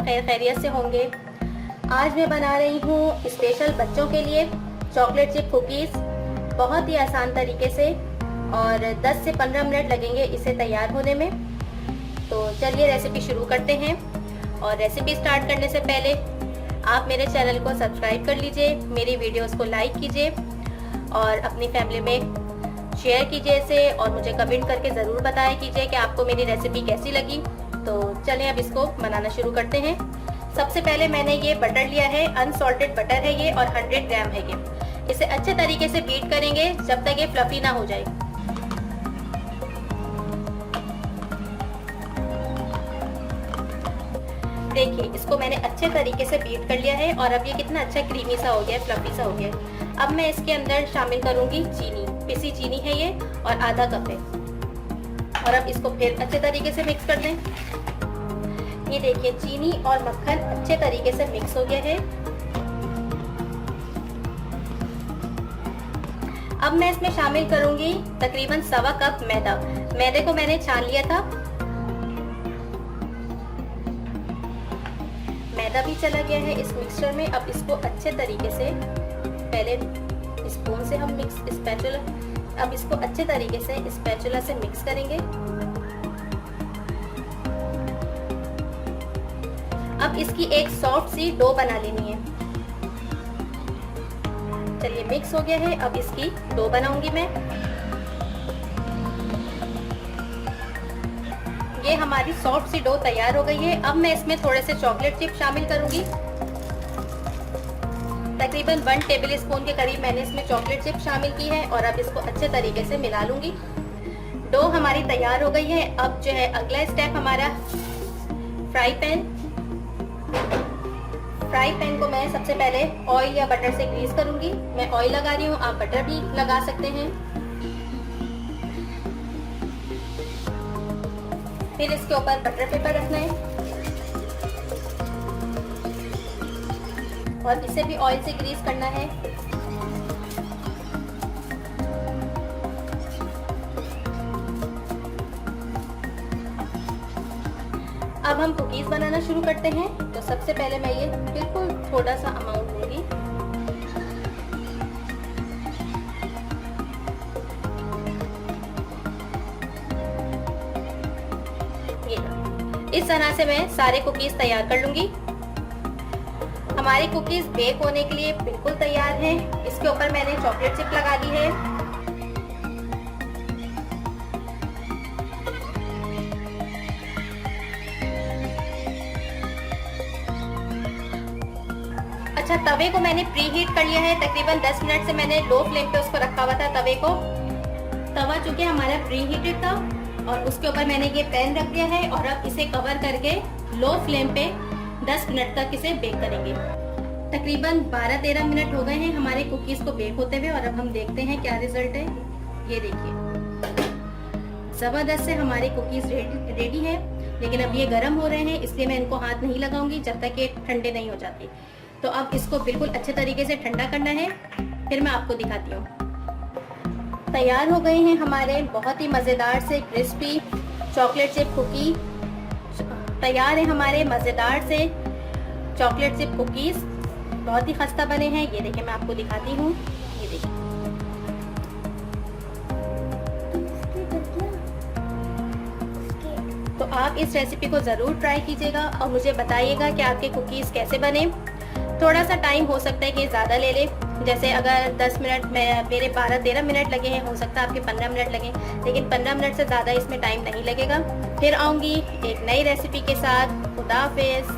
खैर खैरियत से होंगे। आज मैं बना रही हूँ स्पेशल बच्चों के लिए चॉकलेट चिप कुकीज़, बहुत ही आसान तरीके से, और 10 से 15 मिनट लगेंगे इसे तैयार होने में। तो चलिए रेसिपी शुरू करते हैं। और रेसिपी स्टार्ट करने से पहले आप मेरे चैनल को सब्सक्राइब कर लीजिए, मेरी वीडियोस को लाइक कीजिए और अपनी फैमिली में शेयर कीजिए इसे, और मुझे कमेंट करके ज़रूर बताया कीजिए कि आपको मेरी रेसिपी कैसी लगी। तो चलें अब इसको बनाना शुरू करते हैं। सबसे पहले मैंने ये बटर लिया है, अनसॉल्टेड बटर है ये, और 100 ग्राम है ये। इसे अच्छे तरीके से बीट करेंगे जब तक ये फ्लफी ना हो जाए। देखिए, इसको मैंने अच्छे तरीके से बीट कर लिया है और अब ये कितना अच्छा क्रीमी सा हो गया, फ्लफी सा हो गया। अब मैं इसके अंदर शामिल करूंगी चीनी, पिसी चीनी है ये, और आधा कप है। और अब इसको फिर अच्छे तरीके से मिक्स कर दें। ये देखिए, चीनी और मक्खन अच्छे तरीके से मिक्स हो गया है। अब मैं इसमें शामिल करूंगी तकरीबन 1.25 कप मैदा। मैदे को मैंने छान लिया था, मैदा भी चला गया है इस मिक्सचर में। अब इसको अच्छे तरीके से, पहले स्पून से हम स्पैचुला, अब इसको अच्छे तरीके से स्पैचुला से मिक्स करेंगे। अब इसकी एक सॉफ्ट सी डो बना लेनी है। चलिए, मिक्स हो गया है, अब इसकी डो बनाऊंगी मैं। ये हमारी सॉफ्ट सी डो तैयार हो गई है। अब मैं इसमें थोड़े से चॉकलेट चिप शामिल करूंगी। तकरीबन 1 टेबल स्पून के करीब मैंने इसमें चॉकलेट चिप शामिल की है, और अब इसको अच्छे तरीके से मिला लूंगी। डो हमारी तैयार हो गई है। अब जो है अगला स्टेप हमारा फ्राई पैन को मैं सबसे पहले ऑयल या बटर से ग्रीस करूंगी। मैं ऑयल लगा रही हूँ, आप बटर भी लगा सकते हैं। फिर इसके ऊपर बटर पेपर रखना है और इसे भी ऑयल से ग्रीस करना है। अब हम कुकीज बनाना शुरू करते हैं। तो सबसे पहले मैं ये बिल्कुल थोड़ा सा अमाउंट लूंगी। इस तरह से मैं सारे कुकीज तैयार कर लूंगी। हमारी कुकीज बेक होने के लिए बिल्कुल तैयार हैं। इसके ऊपर मैंने चॉकलेट चिप लगा दी है। अच्छा, तवे को मैंने प्री हीट कर लिया है। तकरीबन 10 मिनट से मैंने लो फ्लेम पे उसको रखा हुआ था तवे को। तवा चूंकि हमारा प्री हीटेड था, और उसके ऊपर मैंने ये पैन रख दिया है, और अब इसे कवर करके लो फ्लेम पे 10 मिनट तक इसे बेक करेंगे। तकरीबन 12-13 मिनट हो गए हैं हमारे कुकीज को बेक होते हुए, और अब हम देखते हैं क्या रिजल्ट है। ये देखिए, जबरदस्त से हमारे कुकीज रेडी है। लेकिन अब ये गर्म हो रहे हैं, इसलिए मैं इनको हाथ नहीं लगाऊंगी जब तक ये ठंडे नहीं हो जाते। तो अब इसको बिल्कुल अच्छे तरीके से ठंडा करना है, फिर मैं आपको दिखाती हूँ। तैयार हो गए हैं हमारे बहुत ही मज़ेदार से क्रिस्पी चॉकलेट चिप कुकी। तैयार है हमारे मज़ेदार से चॉकलेट चिप कुकीज़, बहुत ही खस्ता बने हैं। ये देखिए, मैं आपको दिखाती हूँ। ये देखिए, तो आप इस रेसिपी को ज़रूर ट्राई कीजिएगा और मुझे बताइएगा कि आपके कुकीज़ कैसे बने। थोड़ा सा टाइम हो सकता है कि ज़्यादा ले ले, जैसे अगर 10 मिनट में मेरे 12-13 मिनट लगे हैं, हो सकता है आपके 15 मिनट लगे, लेकिन 15 मिनट से ज़्यादा इसमें टाइम नहीं लगेगा। फिर आऊँगी एक नई रेसिपी के साथ। खुदा हाफिज़।